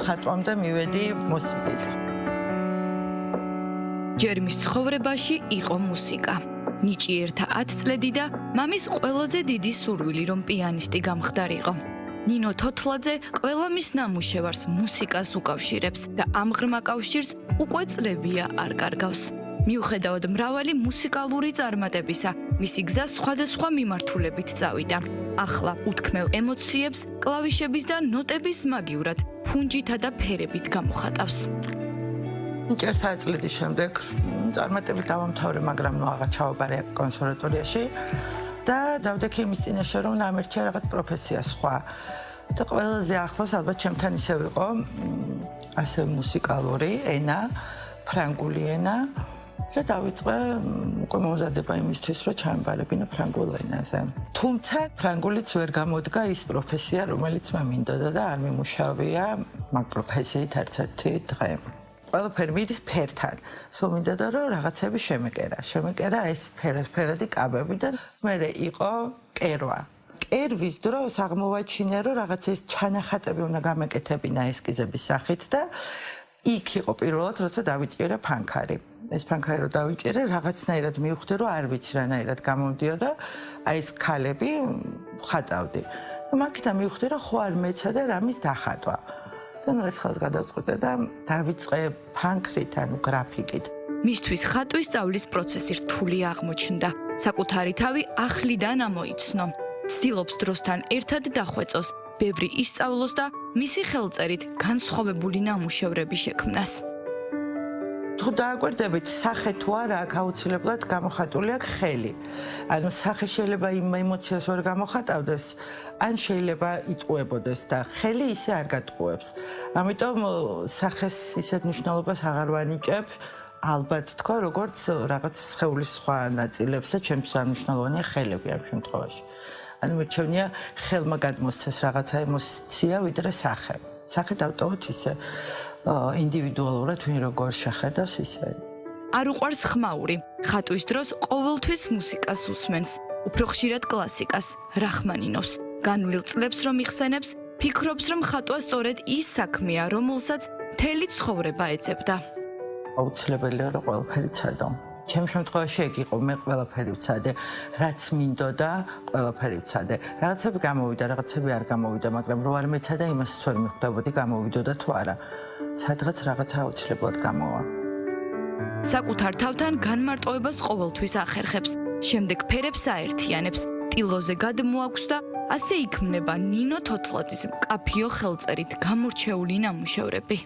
ხატვამდე მივედი მუსიკით. ჯერმის ცხოვრებაში იყო მუსიკა. ნიჭიერთა 10 წლედი და მამის ყველაზე დიდი სურვილი რომ პიანისტი გამხდარიყო. ნინო თოთლაძე ყველა მის ნამუშევარს მუსიკას უკავშირებს და ამ ღრმა კავშირს უკვე წლებია არ კარგავს. მიუხედავად მრავალი მუსიკალური წარმატებისა, მისი გზა სხვადასხვა მიმართულებით წავიდა. ახლა უთქმელ ემოციებს კლავიშების და ნოტების მაგივრად ფუნჯითა და ფერებით გამოხატავს. ნიჭიერთა წლების შემდეგ წარმატებით დავამთავრე, მაგრამ აღარ ჩავაბარე კონსერვატორიაში და დავდექი იმის წინაშე, რომ ნამერჩა რაღაც პროფესია სხვა. და ყველაზე ახლოს ალბათ ჩემთან ისევ იყო ასე მუსიკალური ენა, ფრანგული ენა. და დავიწყე უკვე მომზადება იმისთვის, რომ ჩამბარებინა ფრანგულ ენაზე. თუმცა ფრანგულიც ვერ გამოდგა ის პროფესია, რომელიც მე მინდოდა და არ მიმუშავია მაგ პროფესიით ერთ-ერთი დღე. ყველაფერი მიდის ფერთან. სულ მინდოდა, რომ რაღაცები შემეკერა ეს ფერადი კაბები და მერე იყო კერვა. კერვის დროს აღმოვაჩინე, რომ რაღაც ეს ჩანახატები უნდა გამეკეთებინა ესკიზების სახით და იქ იყო პირველად, როცა დავიჭირე ფანქარი. ეს ფანქარი რო დავიჭირე, რაღაცნაირად მივხვდი, რომ არ ვიცი რანაირად გამომდიოდა, აი ეს ქალები ხატავდი. მაგითაც მივხვდი, რომ ხო არ მეცადა რამის დახატვა. და ნუ ერთხელს გადავწყვიტე და დავიწყე ფანქრით, ანუ გრაფიკით. მისთვის ხატვის სწავლის პროცესი რთული აღმოჩნდა. საკუთარი თავი ახლიდან ამოიცნო. ცდილობს დროსთან ერთად დახვეწოს, ბევრი ისწავლოს და მისი ხელწერით განსხვავებული ნამუშევრები შექმნას. თუ დააკვირდებით, სახე თუ არა აქ აუცილებლად გამოხატული აქვს ხელი. ანუ სახე შეიძლება იმ ემოციას ვერ გამოხატავდეს, ან შეიძლება იტყუებოდეს და ხელი ისე არ გატყუებს. ამიტომ სახეს ისეთ მნიშვნელობას აღარ ვანიჭებ, ალბათ თქვა, როგორც რაღაც სხეულის სხვა ნაწილებს და ჩემთვის არ მნიშვნელოვანია ხელები ამ შემთხვევაში. ანუ მერჩევნია ხელმა გადმოსცეს რაღაცა ემოცია, ვიდრე სახე. სახე დავტოვოთ ისე ინდივიდუალურად ვინ როგორ შეხედავს ისე. არ უყვარს ხმაური. ხატვის დროს ყოველთვის მუსიკას უსმენს, უფრო ხშირად კლასიკას, რახმანინოვს. განვლილ წლებს რომ იხსენებს, ფიქრობს რომ ხატვა სწორედ ის საქმეა, რომელსაც მთელი ცხოვრება ეძებდა. აუცილებელია რომ ყველაფერი ცადო. ჩემ შემთხვევაში ეგ იყო, მე ყველაფერი ვცადე, რაც მინდოდა, ყველაფერი ვცადე. რაღაცები გამოვიდა, რაღაცები არ გამოვიდა, მაგრამ რო არ მეცადა, იმასაც ვერ მიხვდებოდი გამოვიდოდა თუ არა. სადღაც რაღაცა აუცილებლად გამოვა. საკუთარ თავთან განმარტოებას ყოველთვის ახერხებს, შემდეგ ფერებს აერთიანებს, ტილოზე გადმოაქვს და ასე იქმნება ნინო თოთლაძის მკაფიო ხელწერით გამორჩეული ნამუშევრები.